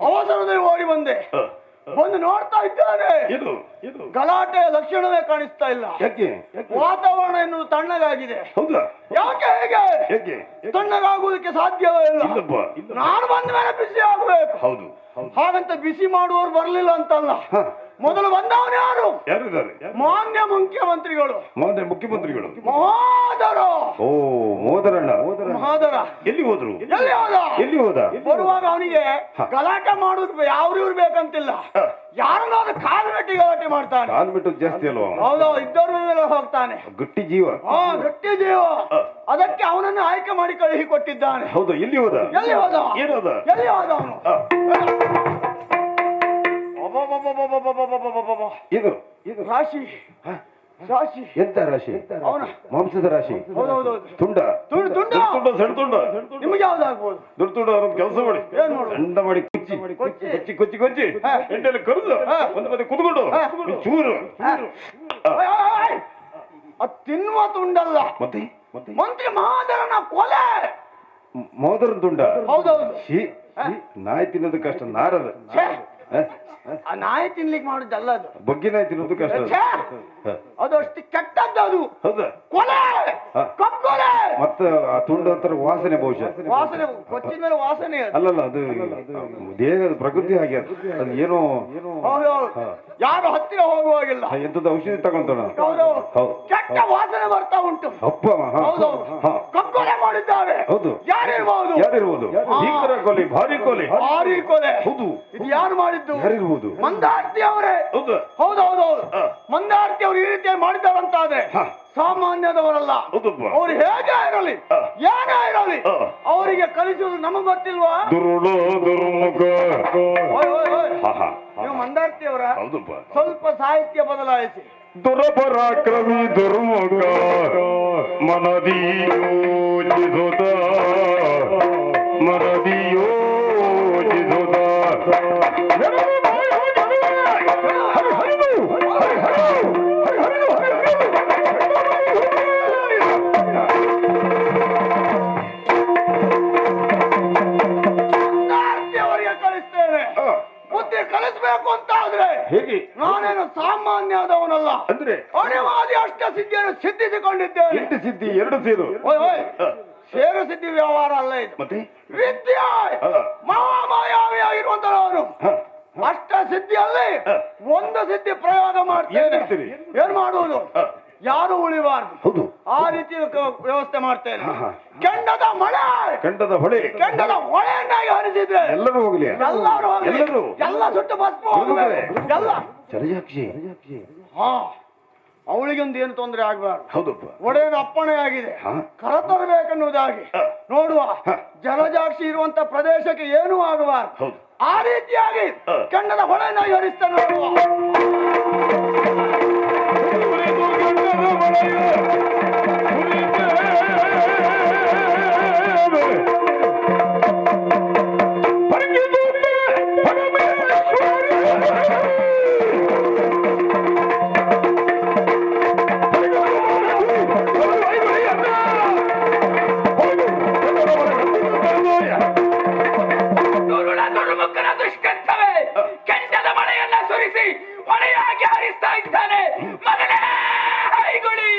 ಅವಸರದಲ್ಲಿ ಓಡಿ ಬಂದೆ. ಬಂದು ನೋಡ್ತಾ ಇದ್ದಾನೆ, ಗಲಾಟೆ ಲಕ್ಷಣವೇ ಕಾಣಿಸ್ತಾ ಇಲ್ಲ. ವಾತಾವರಣ ಎನ್ನುವುದು ತಣ್ಣಗಾಗಿದೆ. ಯಾಕೆ ಹೇಗೆ ತಣ್ಣಗಾಗುವುದಕ್ಕೆ ಸಾಧ್ಯವೇ ಇಲ್ಲ. ನಾನು ಬಂದ ಮೇಲೆ ಬಿಸಿ ಆಗಬೇಕು. ಹಾಗಂತ ಬಿಸಿ ಮಾಡುವವರು ಬರ್ಲಿಲ್ಲ ಅಂತಲ್ಲ. ಮೊದಲು ಬಂದವನು ಯಾರು? ಮಾನ್ಯ ಮುಖ್ಯಮಂತ್ರಿಗಳು. ಮಹೋದರ ಎಲ್ಲಿ ಹೋದ್ರು? ಎಲ್ಲಿ ಹೋದ? ಬರುವಾಗ ಅವನಿಗೆ ಗಲಾಟೆ ಮಾಡುದು ಯಾವ್ರಿವ್ರು ಬೇಕಂತಿಲ್ಲ. ಯಾರನ್ನಾದ್ರೂ ಕಾಲು ಮೆಟ್ಟಿ ಗಲಾಟೆ ಮಾಡ್ತಾನೆ. ಕಾಲು ಮೆಟ್ಟು ಜಾಸ್ತಿ ಅಲ್ವಾ? ಹೌದು, ಇದ್ದವ್ರ ಮೇಲೆ ಹೋಗ್ತಾನೆ. ಗಟ್ಟಿ ಜೀವ. ಗಟ್ಟಿ ಜೀವ. ಅದಕ್ಕೆ ಅವನನ್ನು ಆಯ್ಕೆ ಮಾಡಿ ಕಳುಹಿ ಕೊಟ್ಟಿದ್ದಾನೆ. ಹೌದು. ಎಲ್ಲಿ ಹೋದ? ಎಲ್ಲಿ ಹೋದ ಅವನು? ಇದು ರಾಶಿ. ಎಂತ ರಾಶಿ? ಅವನ ಮಾಂಸದ ರಾಶಿ. ತುಂಡ. ನಿಮಗೆ ಯಾವ್ದಾಗ್ಬೋದು? ದುರ್ತುಂಡ ಅವ್ರೊಂದು ಕೆಲಸ ಮಾಡಿ, ಸಣ್ಣ ಮಾಡಿ ಕೊಚ್ಚಿ ಎಂಟೆಲ್ಲ ಕರೆದು ಒಂದು ಮತ್ತೆ ಕುತ್ಕೊಂಡು ಚೂರು ತಿನ್ನುವ ತುಂಡಲ್ಲ. ಮತ್ತೆ ಮಂತ್ರಿ ಮಹೋದರನ ಕೊಲೆ. ಮಹೋದರನ ತುಂಡ. ಹೌದೌದು. ನಾಯಿ ತಿನ್ನೋದು ಕಷ್ಟ. ನಾರದ ನಾಯಿ ತಿನ್ಲಿಕ್ಕೆ ಮಾಡುದಲ್ಲ ಅದು. ಬಗ್ಗೆ ನಾಯಿ ತಿನ್ನೋದು ಕಷ್ಟ. ಅದು ಅಷ್ಟು ಕೆಟ್ಟದ್ದು. ಅದು ಹೌದಾ? ಕೊಲೆ, ಕಪ್ಪೊಲೆ. ಮತ್ತೆ ಆ ತುಂಡ ಅಂತರ ವಾಸನೆ, ಬಹುಶಃ ವಾಸನೆ. ಕೊಚ್ಚಿದ ಮೇಲೆ ವಾಸನೆ. ಅಲ್ಲಲ್ಲ, ಅದು ದೇಹದ ಪ್ರಕೃತಿ ಹಾಗೆ. ಅದು ಏನೋ ಯಾರು ಹತ್ತಿರ ಹೋಗುವಾಗಿಲ್ಲ. ಎಂತದ್ದು ಔಷಧಿ ತಗೊಂತಾನ. ಕೆಟ್ಟ ವಾಸನೆ ಬರ್ತಾ ಉಂಟು. ಅಪ್ಪ. ಕಪ್ಪೊಲೆ ಮಾಡಿದ್ದಾರೆ. ಹೌದು. ಯಾರಿರ್ಬೋದು? ಭೀಕರ ಕೊಲೆ, ಭಾರಿ ಕೊಲೆ. ಹೌದು. ಇದು ಯಾರು ಮಾಡಿದ್ದು? ಯಾರಿರ್ಬೋದು? ಮಂದಾರ್ತಿ ಅವರೇ. ಹೌದೌದು. ಮಂದಾರ್ತಿ ಅವರು ಈ ರೀತಿ ಮಾಡಿದ್ದಾರಂತಾದ್ರೆ ಸಾಮಾನ್ಯದವರಲ್ಲ. ಅವ್ರು ಹೇಗೆ ಇರಲಿ, ಏನೇ ಇರಲಿ, ಅವರಿಗೆ ಕಲಿಸುವುದು ನಮಗ್ ಗೊತ್ತಿಲ್ವಾ? ನೀವು ಮಂದಾರ್ತಿ ಅವರ ಸ್ವಲ್ಪ ಸಾಹಿತ್ಯ ಬದಲಾಯಿಸಿ. ದುರಪರಾಕ್ರಮಿ ದುರ್ಮುಖ ಮನದಿಯೋಜಿಸುತ್ತ ಕಲಿಸ್ಬೇಕು ಅಂತ ಆದ್ರೆ ಹೇಗೆ? ನಾನೇನು ಸಾಮಾನ್ಯ ಆದವನಲ್ಲ. ಅಂದ್ರೆ ಅಣಿವಾದಿ ಅಷ್ಟ ಸಿದ್ಧಿಯನ್ನು ಸಿದ್ಧಿಸಿಕೊಂಡಿದ್ದೇನೆ. ಎಂಟು ಸಿದ್ಧಿ, ಎರಡು ಸೇರು. ಸೇರು ಸಿದ್ಧಿ ವ್ಯವಹಾರ ಅಲ್ಲ ಇದು. ಮತ್ತೆ ವಿದ್ಯೆ ಮಹಾಮಾಯಾವಿಯಾಗಿರುವಂತವನು. ಅಷ್ಟ ಸಿದ್ಧಿಯಲ್ಲಿ ಒಂದು ಸಿದ್ಧಿ ಪ್ರಯೋಗ ಮಾಡ್ತೇನೆ. ಏನ್ ಮಾಡುವುದು? ಯಾರು ಉಳಿಬಾರ್ದು. ಹೌದು. ಆ ರೀತಿ ವ್ಯವಸ್ಥೆ ಮಾಡ್ತೇನೆ. ಕೆಂಡದ ಹೊಳೆಯನ್ನಾಗಿ ಹರಿಸಿದ್ರೆ ಎಲ್ಲರೂ ಹೋಗ್ಲಿ. ಎಲ್ಲ ಸುಟ್ಟು ಭಸ್ಮ ಹೋಗಬೇಕು. ಎಲ್ಲ ಜಲಜಾಕ್ಷಿ. ಅವಳಿಗೊಂದು ಏನು ತೊಂದರೆ ಆಗ್ಬಾರ್ದು. ಹೌದಪ್ಪ. ಒಡೆಯನ ಅಪ್ಪಣೆ ಆಗಿದೆ, ಕರತರಬೇಕನ್ನುವುದಾಗಿ. ನೋಡುವ, ಜಲಜಾಕ್ಷಿ ಇರುವಂತ ಪ್ರದೇಶಕ್ಕೆ ಏನೂ ಆಗಬಾರ್ದು. ಆ ರೀತಿಯಾಗಿ ಕೆಂಡದ ಹೊಳೆಯನ್ನಾಗಿ ಹರಿಸ್ತಾನೆ. ಕೆಂಡದ ಮಳೆಯನ್ನ ಸುರಿಸಿ ಹೊಳೆಯಾಗಿ ಹರಿಸ್ತಾ ಇದ್ದಾನೆ. ಮಗನೇ ಹೈಗುಳಿ.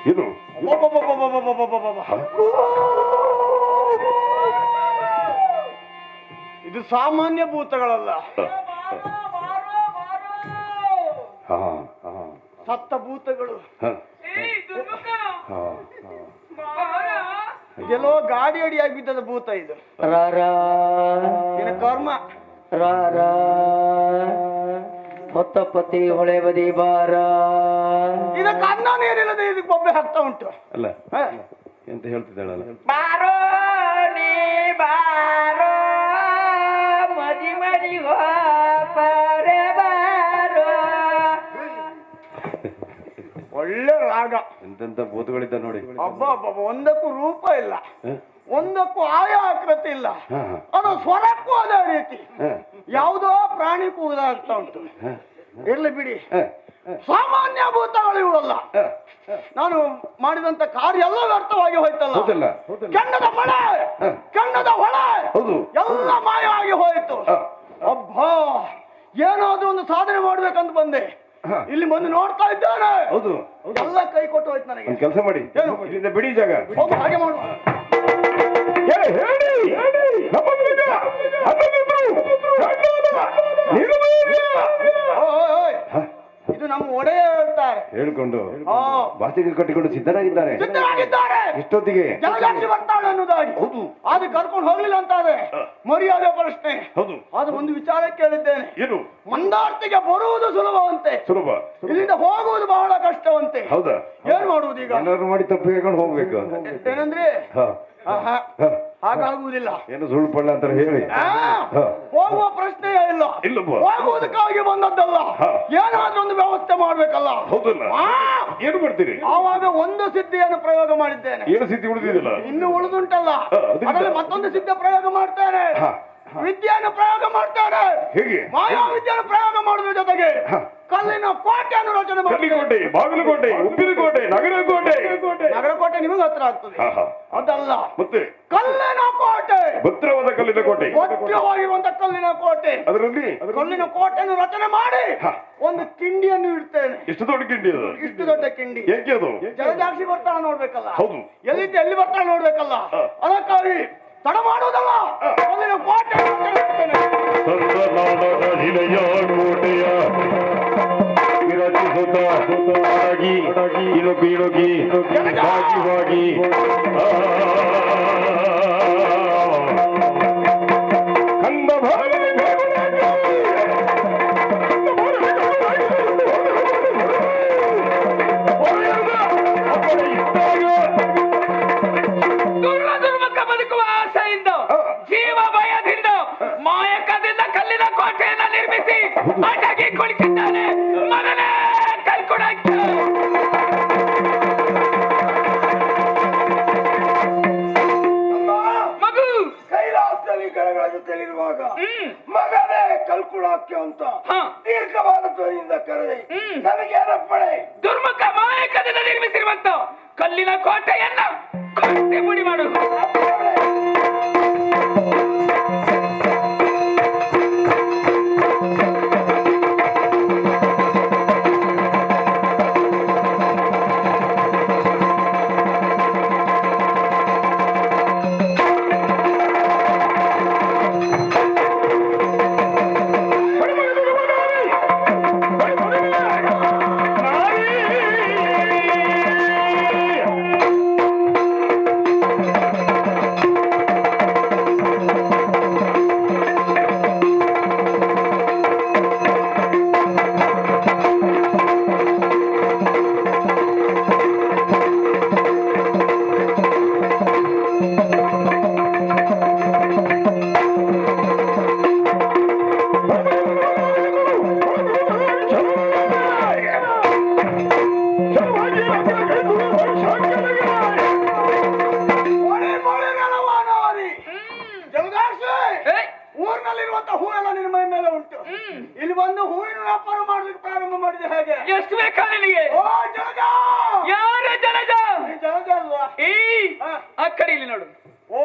ಇದು ಇದು ಸಾಮಾನ್ಯ ಭೂತಗಳಲ್ಲ, ಸತ್ತ ಭೂತಗಳು. ಎಲ್ಲೋ ಗಾಡಿ ಅಡಿಯಾಗಿ ಬಿದ್ದದ ಭೂತ ಇದು. ನಿನ್ನ ಕರ್ಮ. ಹೊತ್ತಪತಿ ಹೊಳೆ ಬದಿ ಬಾರ. ಇದಕ್ಕೆ ಅನ್ನ ನೀರಿಲ್ಲದೆ ಇದಕ್ಕೆ ಬೊಬ್ಬೆ ಹಾಕ್ತಾ ಉಂಟು. ಅಲ್ಲ ಎಂತ ಹೇಳ್ತಿದ್ದಾಳಲ್ಲ, ಬಾರೋ ನೀ ಬಾರೋ ಮದಿ ಮದಿ ಗೋಪರೆ ಬಾರೋ. ಒಳ್ಳೆ ರಾಗ. ಎಂತೆಂತ ಭೂತಗಳಿದ್ದ ನೋಡಿ. ಅಬ್ಬ ಒಂದಕ್ಕೂ ರೂಪ ಇಲ್ಲ, ಒಂದಕ್ಕೂ ಆಯಾ ಆಕೃತಿ ಇಲ್ಲ, ಅದು ಸ್ವರಕ್ಕೂ ಅದೇ ರೀತಿ. ಯಾವುದೋ ಪ್ರಾಣಿ ಕೂದಾಗ್ತಾ ಉಂಟು. ಇರ್ಲಿ ಬಿಡಿ, ಸಾಮಾನ್ಯ ಭೂತಗಳು ಇವಲ್ಲ. ನಾನು ಮಾಡಿದಂತ ಕಾರ್ಯ ಎಲ್ಲ ವ್ಯರ್ಥವಾಗಿ ಹೋಯ್ತಲ್ಲ. ಕೆಂಡದ ಮಳೆ, ಕೆಂಡದ ಹೊಳೆ ಎಲ್ಲ ಮಾಯವಾಗಿ ಹೋಯಿತು. ಅಬ್ಬಾ, ಏನಾದ್ರೂ ಒಂದು ಸಾಧನೆ ಮಾಡ್ಬೇಕಂತ ಬಂದೆ. ಇಲ್ಲಿ ಬಂದು ನೋಡ್ತಾ ಇದ್ದಾನೆ, ಎಲ್ಲ ಕೈ ಕೊಟ್ಟು ಹೋಯ್ತು ನನಗೆ. ಕೆಲಸ ಮಾಡಿ, ಇಲ್ಲಿಂದ ಬಿಡಿ ಜಾಗ. ಹಾಗೆ ಮಾಡುವ. ಇದು ನಮ್ಮ ಒಡೆಯ ಹೇಳ್ತಾರೆ. ಹೇಳ್ಕೊಂಡು ಬಾಸಿಗೆ ಕಟ್ಟಿಕೊಂಡು ಸಿದ್ಧರಾಗಿದ್ದಾರೆ. ಇಷ್ಟೊತ್ತಿಗೆ ಜಲಜಾಕ್ಷಿ ಬರ್ತಾಳೆ ಅನ್ನೋದಾಗಿ. ಹೌದು, ಅದು ಕರ್ಕೊಂಡು ಹೋಗ್ಲಿಲ್ಲ ಅಂತಾದ್ರೆ ಮರ್ಯಾದೆ ಪ್ರಶ್ನೆ. ಹೌದು, ಅದು ಒಂದು ವಿಚಾರ ಕೇಳಿದ್ದೇನೆ. ಏನು? ಮಂದಾರ್ತಿಗೆ ಬರುವುದು ಸುಲಭವಂತೆ, ಸುಲಭ. ಇಲ್ಲಿಂದ ಹೋಗುವುದು ಬಹಳ ಕಷ್ಟವಂತೆ. ಹೌದಾ? ಏನ್ ಮಾಡುವುದು ಈಗ? ಏನಾದ್ರು ಮಾಡಿ ತಪ್ಪು ಹೇಳ್ಕೊಂಡು ಹೋಗ್ಬೇಕು. ಏನಂದ್ರೆ ಹಾಗಾಗುವುದಿಲ್ಲ. ಏನು ಸುಳ್ಳು ಪಳ್ಳ ಅಂತ ಹೇಳಿ ಹೋಗುವ ಪ್ರಶ್ನೆಯೇ ಇಲ್ಲ. ಹೋಗುವುದಕ್ಕಾಗಿ ಬಂದದ್ದಲ್ಲ, ಏನಾದ್ರೂ ಒಂದು ವ್ಯವಸ್ಥೆ ಮಾಡ್ಬೇಕಲ್ಲ. ಹೌದಲ್ಲ? ಏನು ಮಾಡ್ತೀರಿ? ಆವಾಗ ಒಂದು ಸಿದ್ಧಿಯನ್ನು ಪ್ರಯೋಗ ಮಾಡಿದ್ದೇನೆ. ಏನು ಸಿದ್ಧಿ ಉಳಿದಿಲ್ಲ? ಇನ್ನು ಉಳಿದುಂಟಲ್ಲ, ಅದರಲ್ಲಿ ಮತ್ತೊಂದು ಸಿದ್ಧ ಪ್ರಯೋಗ ಮಾಡ್ತೇನೆ. ವಿದ್ಯೆಯನ್ನು ಪ್ರಯೋಗ ಮಾಡ್ತಾರೆ. ಹೇಗೆ? ಮಾಯಾ ವಿದ್ಯೆಯನ್ನು ಪ್ರಯೋಗ ಮಾಡುವ ಜೊತೆಗೆ ಕಲ್ಲಿನ ಕೋಟೆಯನ್ನು ರಚನೆ ಮಾಡಿ. ಕಲ್ಲಿಕೋಟೆ, ಬಾಗಿಲುಕೋಟೆ, ಉಪ್ಪಿನಕೋಟೆ, ನಗರಕೋಟೆ. ನಗರಕೋಟೆ ನಿಮಗೆ ಹತ್ರ ಆಗ್ತದೆ. ಅದಲ್ಲ, ಮತ್ತೆ ಕಲ್ಲಿನ ಕೋಟೆ, ಭದ್ರವಾದ ಕಲ್ಲಿನ ಕೋಟೆ, ಭದ್ರವಾಗಿರುವಂತ ಕಲ್ಲಿನ ಕೋಟೆ. ಅದರಲ್ಲಿ ಕಲ್ಲಿನ ಕೋಟೆಯನ್ನು ರಚನೆ ಮಾಡಿ ಒಂದು ಕಿಂಡಿಯನ್ನು ಇಡ್ತೇನೆ. ಎಷ್ಟು ದೊಡ್ಡ ಕಿಂಡಿ ಅದು? ಇಷ್ಟು ದೊಡ್ಡ ಕಿಂಡಿ. ಯಾಕೆ ಅದು? ಜಲಜಾಕ್ಷಿ ಬರ್ತಾಳ ನೋಡ್ಬೇಕಲ್ಲ. ಹೌದು. ಎಲ್ಲಿ ಬರ್ತಾಳ ನೋಡ್ಬೇಕಲ್ಲ. ಅದಕ್ಕಾಗಿ ತಡ ಮಾಡುವುದಲ್ಲ, ಕಲ್ಲಿನ ಕೋಟೆ ಕೋಟೆಯ ವಿರಚಿಸುತ್ತ ಇಣುಕಿ ಇಣುಕಿ ಬಾಗಿ ಕಂದ ದುರ್ಮುಖ ಬದುಕುವ ಆಸೆಯಿಂದ, ಜೀವ ಭಯದಿಂದ, ಮಾಯಕದಿಂದ ಕಲ್ಲಿನ ಕೋಟೆಯನ್ನು ನಿರ್ಮಿಸಿ ಅಡಗಿ ಕುಳಿತಿದ್ದಾನೆ ಮಗನೇ ಕಲ್ಕೊಡಕ್ಕೆ. ಮಗು ಕೈಲಾಸದಲ್ಲಿ ಗಣಗಳ ಜೊತೆಲಿರುವಾಗ ಮಗನೇ ಕಲ್ಕುಳಾಕ್ಯ ಅಂತ ದೀರ್ಘವಾದ ಧ್ವನಿಯಿಂದ ಕರೆದಿ ನನಗೇನಪ್ಪಣೆ? ದುರ್ಮುಖ ಮಾಯಕದಿಂದ ನಿರ್ಮಿಸಿರುವಂತ ಕಲ್ಲಿನ ಕೋಟೆಯನ್ನ ಕೊಟ್ಟಿ ಮುಡಿ ಮಾಡು. ಊರಿನಲ್ಲಿರುವಂತ ಹೂವೆಲ್ಲ ನಿನ್ನ ಮೈ ಮೇಲೆ ಉಂಟು. ಇಲ್ಲಿ ಬಂದು ಹೂವಿನ ವ್ಯಾಪಾರ ಮಾಡ್ಲಿಕ್ಕೆ ಪ್ರಾರಂಭ ಮಾಡಿದೆ ಹೇಗೆ? ಎಷ್ಟು ಬೇಕಾ ನಿನಗೆ? ಓ ಜಲಜ! ಯಾರ ಜಲಜ? ಜಲಜ ಅಲ್ವಾ? ಆ ಕಡೆ ಇಲ್ಲಿ ನೋಡು. ಓ,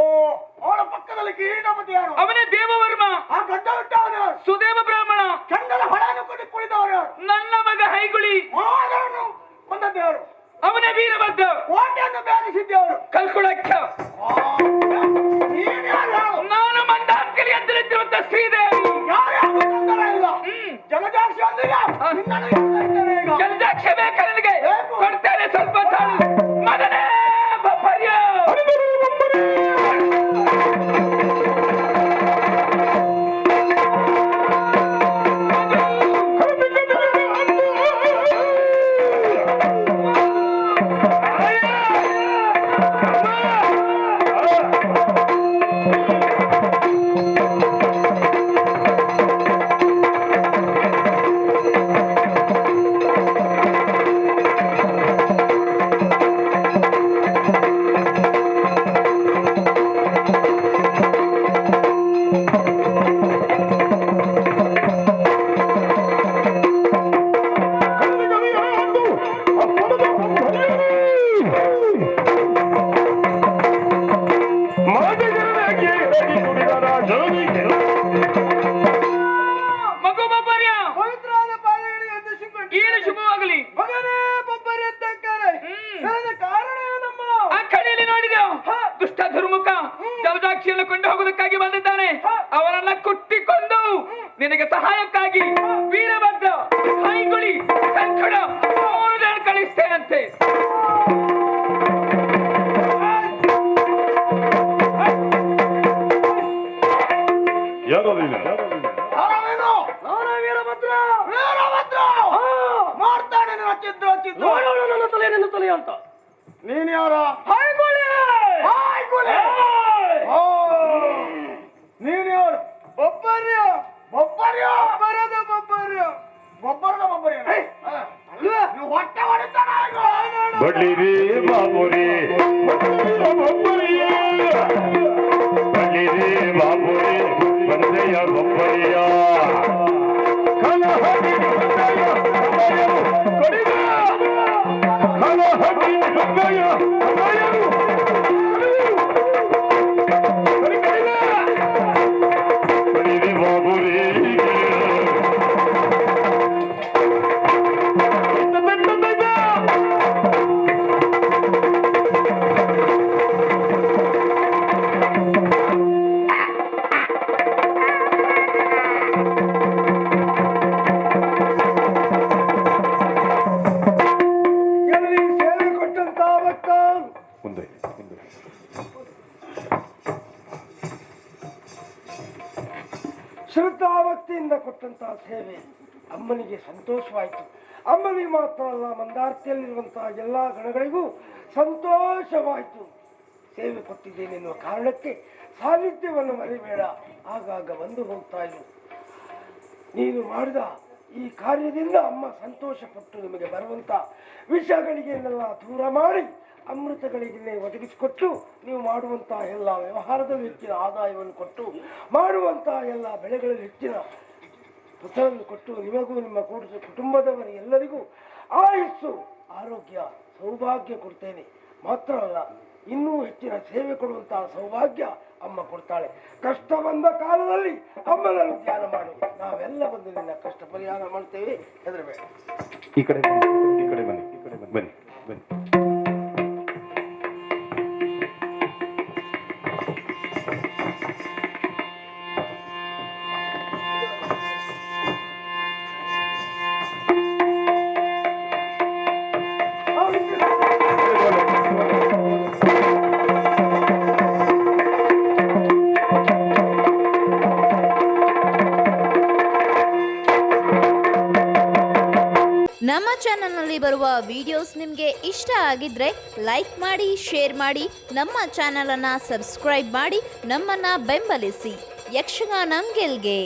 ಅವಳ ಪಕ್ಕದಲ್ಲಿ ಕಿರೀಟಪತಿ ಯಾರು? ಅವನೇ ದೇವವರ್ಮ. ಆ ಗಡ್ಡ ಬಿಟ್ಟವನು ಸುದೇವ ಬ್ರಾಹ್ಮಣ. ಚಂದನ ಹೊಳೆಯನ್ನು ಕೊಟ್ಟು ಕುಳಿತವರು. ನನ್ನ ಮಗ ಹೈಗುಳಿ. ಮಹಾದೇವನು ಕೊಂದದ್ದೇವರು. ಅವನೇ ವೀರಭದ್ರ. ಕೋಟೆಯನ್ನು ಬೇಧಿಸಿದ್ದೇವರು. ಕಲ್ಕೊಳಕ್ಕ ನಾನು ಮಂದಾರ್ಕಲಿ ಎದುರಿದ್ದಿರುವಂತ ಶ್ರೀದೇವಿ. ಯಾರ್ಯಾರು ತೊಂದರೆ ಇಲ್ಲ. ಜಲಜಾಕ್ಷಿ ಅಂದಿಲ್ಲ. ಜಲಜಾಕ್ಷಿ ಬೇಕಾ ನಿನಗೆ? ಕೊಡ್ತೇನೆ, ಸ್ವಲ್ಪ ತಾಳು ಮಗನೇ. ಬಪ್ಪಯ್ಯ ಮಗು ಬಬ್ಬರ್ಯ ಪವಿತ್ರವಾದ ಪಾದಗಳಿಗೆ ಎದ್ದಿಸಿಕೊಂಡು ಏನು ಶುಭವಾಗಲಿ. ಮಗನೇ ಬಬ್ಬರಿ ಎದ್ದಕ್ಕಾರೆ. ನನ್ನ ಕಾರಣ ಏನಮ್ಮ? ಆ ಕಡೆಯಲ್ಲಿ ನೋಡಿದ ದುಷ್ಟ ದುರ್ಮುಖ ಜಲಜಾಕ್ಷಿಯನ್ನು ಕೊಂಡು ಹೋಗುವುದಕ್ಕಾಗಿ ಬಂದಿದ್ದಾನೆ. ಅವರನ್ನ ಕುಟ್ಟಿಕೊಂಡು ನಿನಗೆ ಸಹಾಯಕ್ಕಾಗಿ ವೀರಭದ್ರ, ಹೈಗುಳಿ, ಕಂಕಣ 3 ಜನ ಕಳಿಸ್ತೇನಂತೆ. ಯಾರೋ ನೀನು? ಯಾರವೇನು? ನಾನೇ ವೀರಭದ್ರ. ವೀರಭದ್ರ ಮಾಡ್ತಾನೆ ನನ್ನ ಚಿತ್ರ ನನ್ನ ತಲೆ ಅಂತ. ನೀನ್ ಯಾರ? ಹೈಗುಳಿ. ಹೈಗುಳಿ. ನೀನ್ ಯಾರು? ಬೊಬ್ಬರ್ಯ. ಬೊಬ್ಬರ್ಯ. ಬಬ್ಬರದ ಬೊಬ್ಬರ್ಯ. ಬೊಬ್ಬರದ ಬೊಬ್ಬರ್ಯ ಅಲ್ವಾ? ನೀವು ಹೊಟ್ಟೆ ಹೊಡಿತಾನ. ಬಡ್ಲಿರಿ ಬಾಬುರಿ ಬಡ್ಲಿರಿ ಬಾಬುರಿ ಕೊಟ್ಟಂತಹ ಸೇವೆ ಅಮ್ಮನಿಗೆ ಸಂತೋಷವಾಯಿತು. ಅಮ್ಮನಿಗೆ ಮಾತ್ರ ಅಲ್ಲ, ಮಂದಾರ್ತಿಯಲ್ಲಿರುವಂತಹ ಎಲ್ಲ ಗಣಗಳಿಗೂ ಸಂತೋಷವಾಯಿತು. ಸೇವೆ ಕೊಟ್ಟಿದ್ದೇನೆ ಎನ್ನುವ ಕಾರಣಕ್ಕೆ ಸಾನ್ನಿಧ್ಯವನ್ನು ಮರಿಬೇಡ, ಆಗಾಗ ಬಂದು ಹೋಗ್ತಾ ಇರು. ನೀನು ಮಾಡಿದ ಈ ಕಾರ್ಯದಿಂದ ಅಮ್ಮ ಸಂತೋಷಪಟ್ಟು ನಿಮಗೆ ಬರುವಂತ ವಿಷಯಗಳಿಗೆಲ್ಲ ದೂರ ಮಾಡಿ ಅಮೃತಗಳಿಗೆ ಒದಗಿಸಿಕೊಟ್ಟು ನೀವು ಮಾಡುವಂತಹ ಎಲ್ಲ ವ್ಯವಹಾರದಲ್ಲಿ ಹೆಚ್ಚಿನ ಆದಾಯವನ್ನು ಕೊಟ್ಟು ಮಾಡುವಂತಹ ಎಲ್ಲ ಬೆಳೆಗಳಲ್ಲಿ ಹೆಚ್ಚಿನ ಫಸಲನ್ನು ಕೊಟ್ಟು ನಿಮಗೂ ನಿಮ್ಮ ಕುಟುಂಬದವರಿಗೆ ಎಲ್ಲರಿಗೂ ಆಯುಸ್ಸು, ಆರೋಗ್ಯ, ಸೌಭಾಗ್ಯ ಕೊಡ್ತೇನೆ. ಮಾತ್ರವಲ್ಲ, ಇನ್ನೂ ಹೆಚ್ಚಿನ ಸೇವೆ ಕೊಡುವಂತಹ ಸೌಭಾಗ್ಯ ಅಮ್ಮ ಕೊಡ್ತಾಳೆ. ಕಷ್ಟ ಬಂದ ಕಾಲದಲ್ಲಿ ಅಮ್ಮನನ್ನು ಧ್ಯಾನ ಮಾಡಿ, ನಾವೆಲ್ಲ ಬಂದು ನಿನ್ನ ಕಷ್ಟ ಪರಿಹಾರ ಮಾಡ್ತೇವೆ. ಹೆದರಬೇಡ. ಈ ಕಡೆ ಬನ್ನಿ, ಈ ಕಡೆ ಬನ್ನಿ, ಈ ಕಡೆ ಬನ್ನಿ, ಬನ್ನಿ. ನಮ್ಮ ಚಾನಲ್ನಲ್ಲಿ ಬರುವ ವಿಡಿಯೋಸ್ ನಿಮಗೆ ಇಷ್ಟ ಆಗಿದ್ರೆ ಲೈಕ್ ಮಾಡಿ, ಶೇರ್ ಮಾಡಿ, ನಮ್ಮ ಚಾನಲನ್ನು ಸಬ್ಸ್ಕ್ರೈಬ್ ಮಾಡಿ, ನಮ್ಮನ್ನು ಬೆಂಬಲಿಸಿ. ಯಕ್ಷಗಾನ ಗೆಲ್ಗೆ.